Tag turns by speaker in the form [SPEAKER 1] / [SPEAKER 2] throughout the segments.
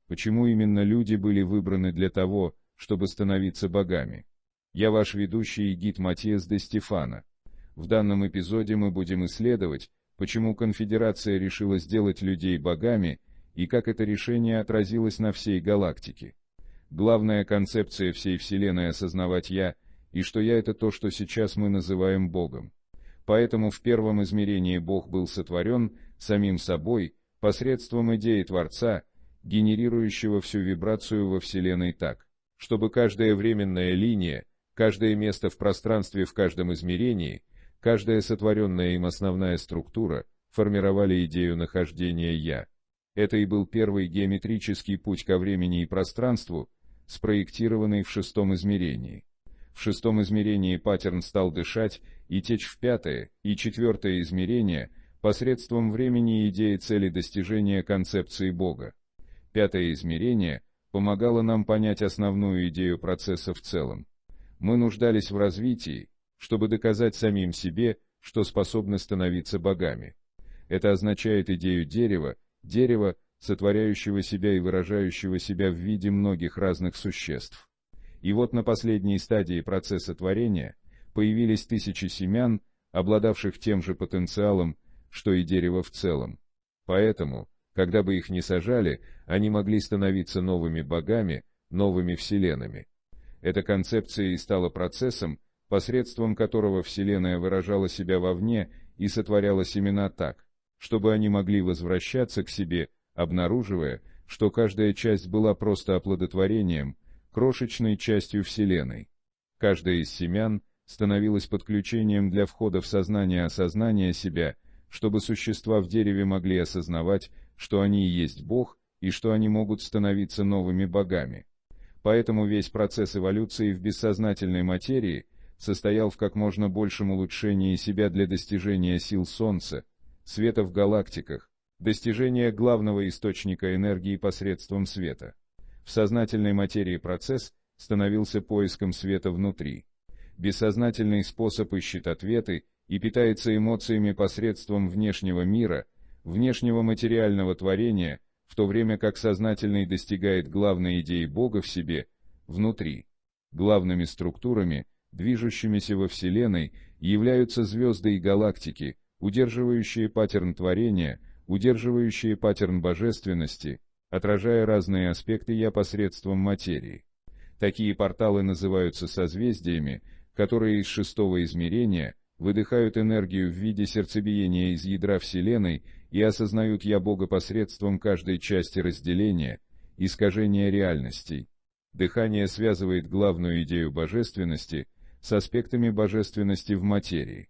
[SPEAKER 1] почему именно люди были выбраны для того, чтобы становиться богами. Я ваш ведущий и гид Матиас де Стефано. В данном эпизоде мы будем исследовать, почему конфедерация решила сделать людей богами и как это решение отразилось на всей галактике. Главная концепция всей Вселенной — осознавать «я», и что «я» — это то, что сейчас мы называем Богом. Поэтому в первом измерении Бог был сотворен самим собой посредством идеи Творца, генерирующего всю вибрацию во Вселенной так, чтобы каждая временная линия, каждое место в пространстве в каждом измерении, каждая сотворенная им основная структура формировали идею нахождения «я». Это и был первый геометрический путь ко времени и пространству, спроектированный в шестом измерении. В шестом измерении паттерн стал дышать и течь в пятое и четвертое измерение посредством времени и идеи цели достижения концепции Бога. Пятое измерение помогало нам понять основную идею процесса в целом. Мы нуждались в развитии, чтобы доказать самим себе, что способны становиться богами. Это означает идею дерева, сотворяющего себя и выражающего себя в виде многих разных существ. И вот на последней стадии процесса творения появились тысячи семян, обладавших тем же потенциалом, что и дерево в целом. Поэтому, когда бы их ни сажали, они могли становиться новыми богами, новыми вселенными. Эта концепция и стала процессом, посредством которого Вселенная выражала себя вовне и сотворяла семена так, чтобы они могли возвращаться к себе, обнаруживая, что каждая часть была просто оплодотворением, крошечной частью Вселенной. Каждая из семян становилась подключением для входа в сознание осознания себя, чтобы существа в дереве могли осознавать, что они и есть Бог, и что они могут становиться новыми богами. Поэтому весь процесс эволюции в бессознательной материи состоял в как можно большем улучшении себя для достижения сил Солнца, света в галактиках, достижения главного источника энергии посредством света. В сознательной материи процесс становился поиском света внутри. Бессознательный способ ищет ответы и питается эмоциями посредством внешнего мира, внешнего материального творения, в то время как сознательный достигает главной идеи Бога в себе, внутри. Главными структурами, движущимися во Вселенной, являются звезды и галактики, удерживающие паттерн творения, удерживающие паттерн божественности, отражая разные аспекты «я» посредством материи. Такие порталы называются созвездиями, которые из шестого измерения выдыхают энергию в виде сердцебиения из ядра Вселенной и осознают «я» Бога посредством каждой части разделения, искажения реальностей. Дыхание связывает главную идею божественности с аспектами божественности в материи.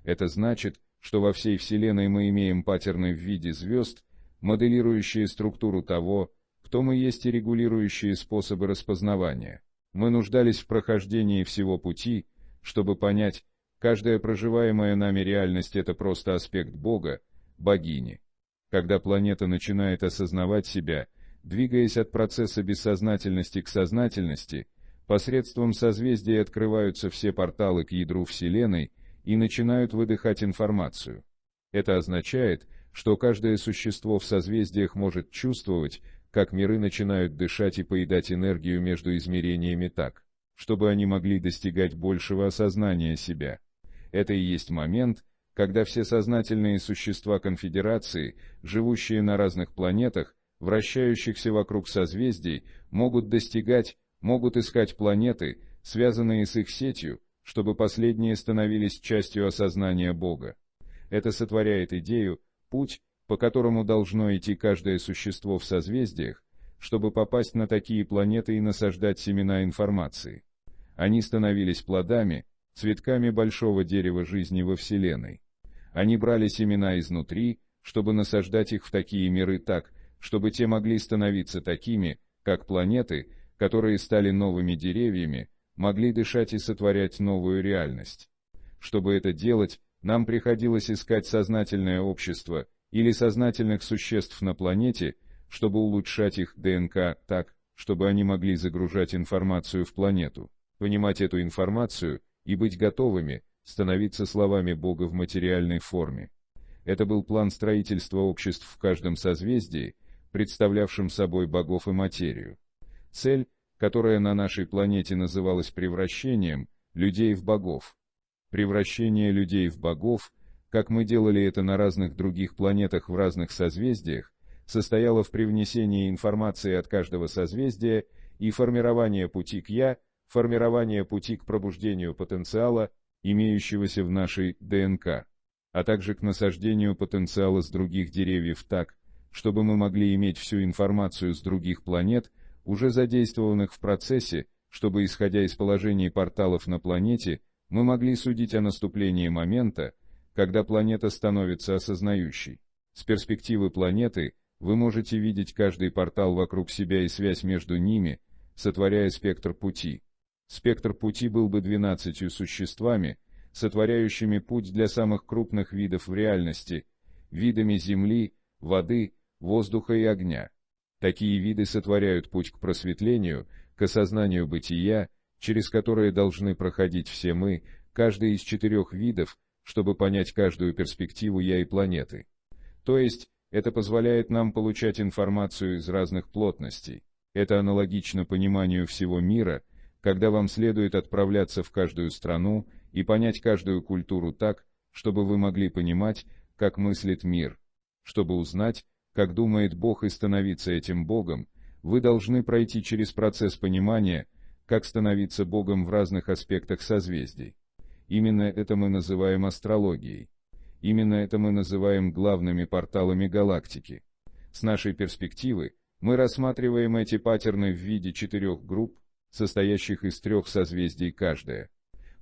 [SPEAKER 1] Это значит, что во всей Вселенной мы имеем паттерны в виде звезд, моделирующие структуру того, кто мы есть, и регулирующие способы распознавания. Мы нуждались в прохождении всего пути, чтобы понять, каждая проживаемая нами реальность — это просто аспект Бога, богини. Когда планета начинает осознавать себя, двигаясь от процесса бессознательности к сознательности, посредством созвездий открываются все порталы к ядру Вселенной и начинают выдыхать информацию. Это означает, что каждое существо в созвездиях может чувствовать, как миры начинают дышать и поедать энергию между измерениями так, чтобы они могли достигать большего осознания себя. Это и есть момент, когда все сознательные существа конфедерации, живущие на разных планетах, вращающихся вокруг созвездий, могут искать планеты, связанные с их сетью, чтобы последние становились частью осознания Бога. Это сотворяет идею, путь, по которому должно идти каждое существо в созвездиях, чтобы попасть на такие планеты и насаждать семена информации. Они становились плодами, цветками большого дерева жизни во Вселенной. Они брали семена изнутри, чтобы насаждать их в такие миры так, чтобы те могли становиться такими, как планеты, которые стали новыми деревьями, могли дышать и сотворять новую реальность. Чтобы это делать, нам приходилось искать сознательное общество или сознательных существ на планете, чтобы улучшать их ДНК так, чтобы они могли загружать информацию в планету, понимать эту информацию и быть готовыми становиться словами Бога в материальной форме. Это был план строительства обществ в каждом созвездии, представлявшим собой богов и материю. Цель, которая на нашей планете называлась превращением людей в богов. Превращение людей в богов, как мы делали это на разных других планетах в разных созвездиях, состояло в привнесении информации от каждого созвездия и формировании пути к «я», формирование пути к пробуждению потенциала, имеющегося в нашей ДНК, а также к насаждению потенциала с других деревьев так, чтобы мы могли иметь всю информацию с других планет, уже задействованных в процессе, чтобы, исходя из положений порталов на планете, мы могли судить о наступлении момента, когда планета становится осознающей. С перспективы планеты вы можете видеть каждый портал вокруг себя и связь между ними, сотворяя спектр пути. Спектр пути был бы 12 существами, сотворяющими путь для самых крупных видов в реальности, видами земли, воды, воздуха и огня. Такие виды сотворяют путь к просветлению, к осознанию бытия, через которое должны проходить все мы, каждый из 4 видов, чтобы понять каждую перспективу «я» и планеты. То есть, это позволяет нам получать информацию из разных плотностей. Это аналогично пониманию всего мира, когда вам следует отправляться в каждую страну и понять каждую культуру так, чтобы вы могли понимать, как мыслит мир. Чтобы узнать, как думает Бог и становиться этим Богом, вы должны пройти через процесс понимания, как становиться Богом в разных аспектах созвездий. Именно это мы называем астрологией. Именно это мы называем главными порталами галактики. С нашей перспективы мы рассматриваем эти паттерны в виде 4 групп, состоящих из 3 созвездий каждая.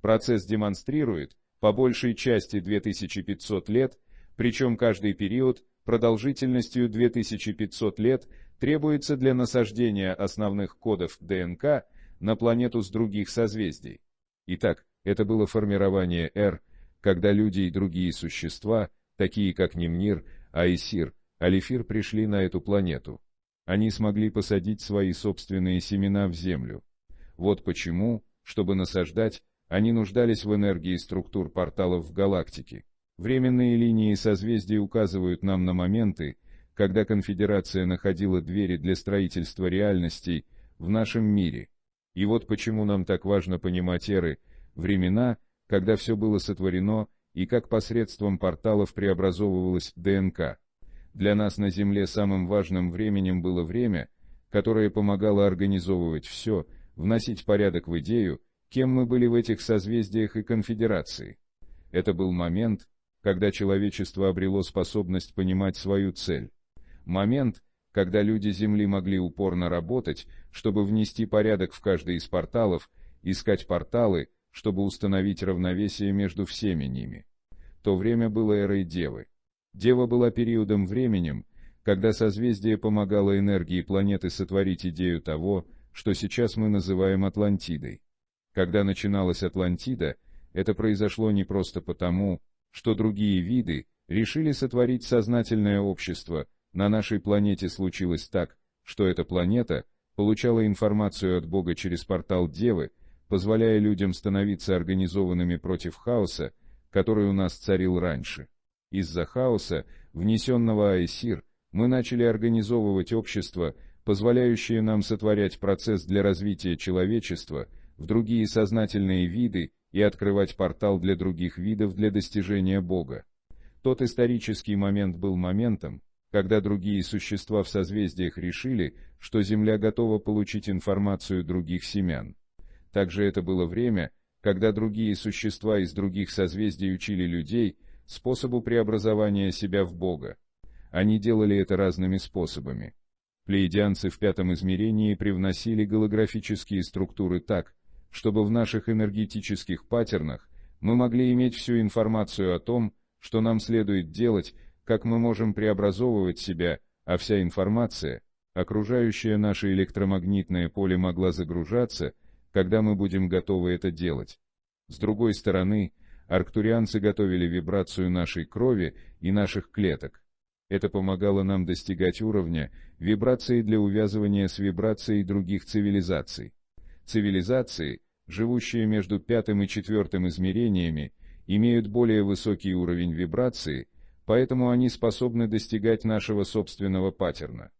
[SPEAKER 1] Процесс демонстрирует, по большей части 2500 лет, причем каждый период продолжительностью 2500 лет требуется для насаждения основных кодов ДНК на планету с других созвездий. Итак, это было формирование Эр, когда люди и другие существа, такие как Нимнир, Айсир, Алифир, пришли на эту планету. Они смогли посадить свои собственные семена в землю. Вот почему, чтобы насаждать, они нуждались в энергии структур порталов в галактике. Временные линии созвездий указывают нам на моменты, когда конфедерация находила двери для строительства реальностей в нашем мире. И вот почему нам так важно понимать эры, времена, когда все было сотворено, и как посредством порталов преобразовывалась ДНК. Для нас на Земле самым важным временем было время, которое помогало организовывать все, вносить порядок в идею, кем мы были в этих созвездиях и конфедерации. Это был момент, когда человечество обрело способность понимать свою цель. Момент, когда люди Земли могли упорно работать, чтобы внести порядок в каждый из порталов, искать порталы, чтобы установить равновесие между всеми ними. То время было эрой Девы. Дева была периодом временем, когда созвездие помогало энергии планеты сотворить идею того, что сейчас мы называем Атлантидой. Когда начиналась Атлантида, это произошло не просто потому, что другие виды решили сотворить сознательное общество. На нашей планете случилось так, что эта планета получала информацию от Бога через портал Девы, позволяя людям становиться организованными против хаоса, который у нас царил раньше. Из-за хаоса, внесенного Айсир, мы начали организовывать общество, позволяющее нам сотворять процесс для развития человечества в другие сознательные виды и открывать портал для других видов для достижения Бога. Тот исторический момент был моментом, когда другие существа в созвездиях решили, что Земля готова получить информацию других семян. Также это было время, когда другие существа из других созвездий учили людей способу преобразования себя в Бога. Они делали это разными способами. Плеядианцы в 5 измерении привносили голографические структуры так, чтобы в наших энергетических паттернах мы могли иметь всю информацию о том, что нам следует делать, как мы можем преобразовывать себя, а вся информация, окружающая наше электромагнитное поле, могла загружаться, когда мы будем готовы это делать. С другой стороны, арктурианцы готовили вибрацию нашей крови и наших клеток. Это помогало нам достигать уровня вибрации для увязывания с вибрацией других цивилизаций. Цивилизации, живущие между 5 и 4 измерениями, имеют более высокий уровень вибрации, поэтому они способны достигать нашего собственного паттерна.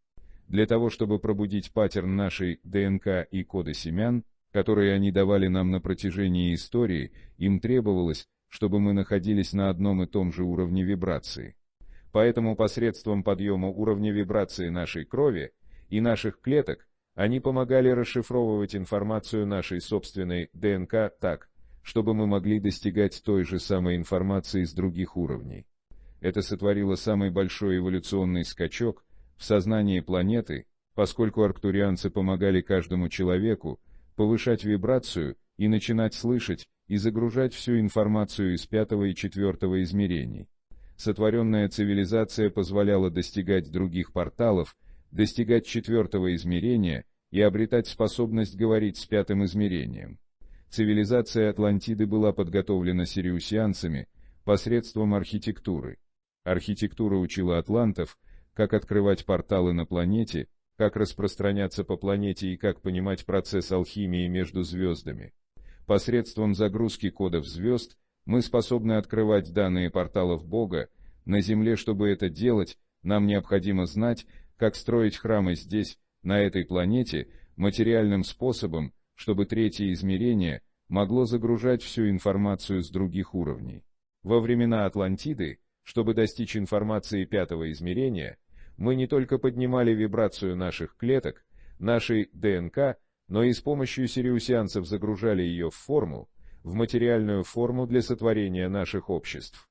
[SPEAKER 1] Для того, чтобы пробудить паттерн нашей ДНК и коды семян, которые они давали нам на протяжении истории, им требовалось, чтобы мы находились на одном и том же уровне вибрации. Поэтому посредством подъема уровня вибрации нашей крови и наших клеток они помогали расшифровывать информацию нашей собственной ДНК так, чтобы мы могли достигать той же самой информации с других уровней. Это сотворило самый большой эволюционный скачок в сознании планеты, поскольку арктурианцы помогали каждому человеку повышать вибрацию и начинать слышать и загружать всю информацию из пятого и четвертого измерений. Сотворенная цивилизация позволяла достигать других порталов, достигать четвертого измерения и обретать способность говорить с пятым измерением. Цивилизация Атлантиды была подготовлена сириусианцами посредством архитектуры. Архитектура учила атлантов, как открывать порталы на планете, как распространяться по планете и как понимать процесс алхимии между звездами. Посредством загрузки кодов звезд мы способны открывать данные порталов Бога на Земле. Чтобы это делать, нам необходимо знать, как строить храмы здесь, на этой планете, материальным способом, чтобы третье измерение могло загружать всю информацию с других уровней. Во времена Атлантиды, чтобы достичь информации пятого измерения, мы не только поднимали вибрацию наших клеток, нашей ДНК, но и с помощью сириусианцев загружали ее в форму, в материальную форму для сотворения наших обществ.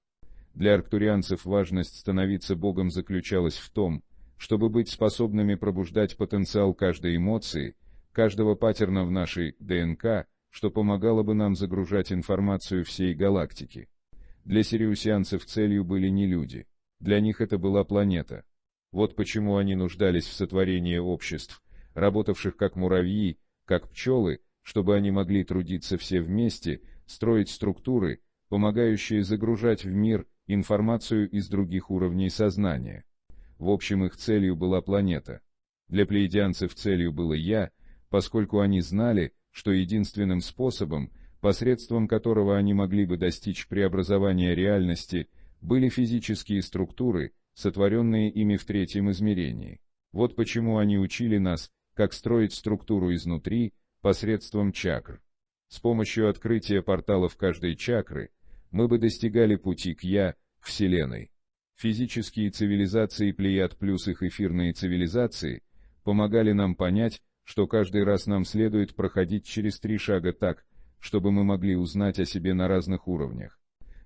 [SPEAKER 1] Для арктурианцев важность становиться Богом заключалась в том, чтобы быть способными пробуждать потенциал каждой эмоции, каждого паттерна в нашей ДНК, что помогало бы нам загружать информацию всей галактики. Для сириусианцев целью были не люди, для них это была планета. Вот почему они нуждались в сотворении обществ, работавших как муравьи, как пчелы, чтобы они могли трудиться все вместе, строить структуры, помогающие загружать в мир информацию из других уровней сознания. В общем, их целью была планета. Для плеядианцев целью было «я», поскольку они знали, что единственным способом, посредством которого они могли бы достичь преобразования реальности, были физические структуры, сотворенные ими в третьем измерении. Вот почему они учили нас, как строить структуру изнутри, посредством чакр. С помощью открытия порталов каждой чакры мы бы достигали пути к «я», Вселенной. Физические цивилизации Плеяд плюс их эфирные цивилизации помогали нам понять, что каждый раз нам следует проходить через 3 шага так, чтобы мы могли узнать о себе на разных уровнях.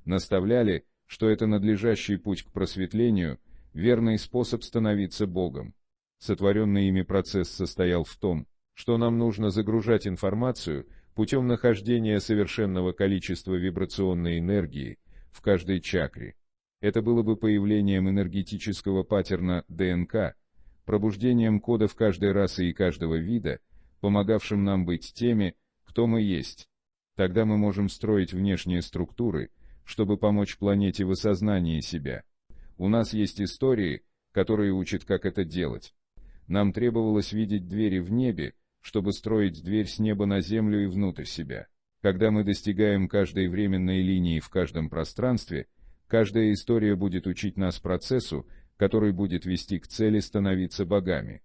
[SPEAKER 1] Наставляли, что это надлежащий путь к просветлению, верный способ становиться Богом. Сотворенный ими процесс состоял в том, что нам нужно загружать информацию путем нахождения совершенного количества вибрационной энергии в каждой чакре. Это было бы появлением энергетического паттерна ДНК, пробуждением кодов каждой расы и каждого вида, помогавшим нам быть теми, кто мы есть. Тогда мы можем строить внешние структуры, чтобы помочь планете в осознании себя. У нас есть истории, которые учат, как это делать. Нам требовалось видеть двери в небе, чтобы строить дверь с неба на землю и внутрь себя. Когда мы достигаем каждой временной линии в каждом пространстве, каждая история будет учить нас процессу, который будет вести к цели становиться богами.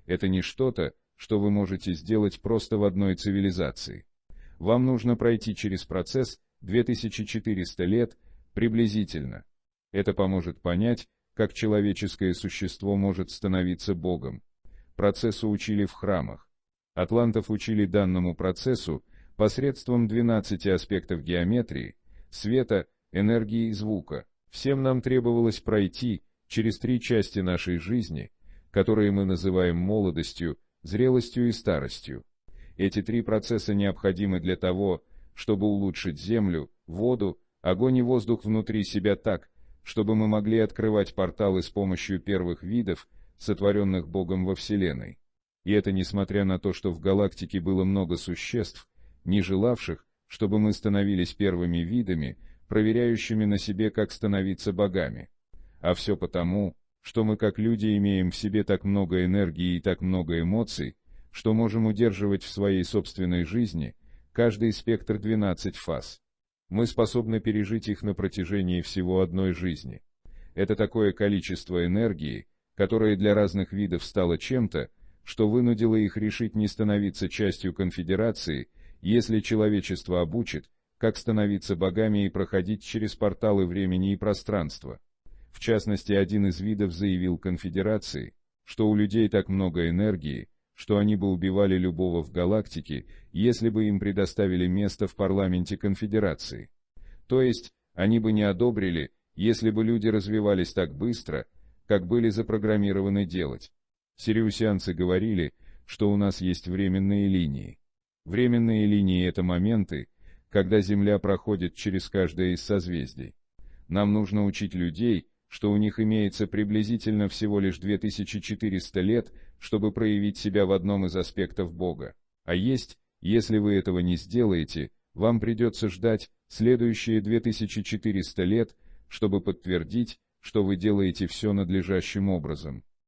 [SPEAKER 1] Это не что-то, что вы можете сделать просто в одной цивилизации. Вам нужно пройти через процесс 2400 лет приблизительно. Это поможет понять, как человеческое существо может становиться Богом. Процессу учили в храмах. Атлантов учили данному процессу посредством 12 аспектов геометрии, света, энергии и звука. Всем нам требовалось пройти через 3 части нашей жизни, которые мы называем молодостью, зрелостью и старостью. Эти 3 процесса необходимы для того, чтобы улучшить землю, воду, огонь и воздух внутри себя так, чтобы мы могли открывать порталы с помощью первых видов, сотворенных Богом во Вселенной. И это несмотря на то, что в галактике было много существ, не желавших, чтобы мы становились первыми видами, проверяющими на себе, как становиться богами. А все потому, что мы как люди имеем в себе так много энергии и так много эмоций, что можем удерживать в своей собственной жизни каждый спектр 12 фаз. Мы способны пережить их на протяжении всего одной жизни. Это такое количество энергии, которое для разных видов стало чем-то, что вынудило их решить не становиться частью конфедерации, если человечество обучит, как становиться богами и проходить через порталы времени и пространства. В частности, один из видов заявил конфедерации, что у людей так много энергии, что они бы убивали любого в галактике, если бы им предоставили место в парламенте конфедерации. То есть, они бы не одобрили, если бы люди развивались так быстро, как были запрограммированы делать. Сириусианцы говорили, что у нас есть временные линии. Временные линии — это моменты, когда Земля проходит через каждое из созвездий. Нам нужно учить людей, что у них имеется приблизительно всего лишь 2400 лет, чтобы проявить себя в одном из аспектов Бога. А есть, если вы этого не сделаете, вам придется ждать следующие 2400 лет, чтобы подтвердить, что вы делаете все надлежащим образом.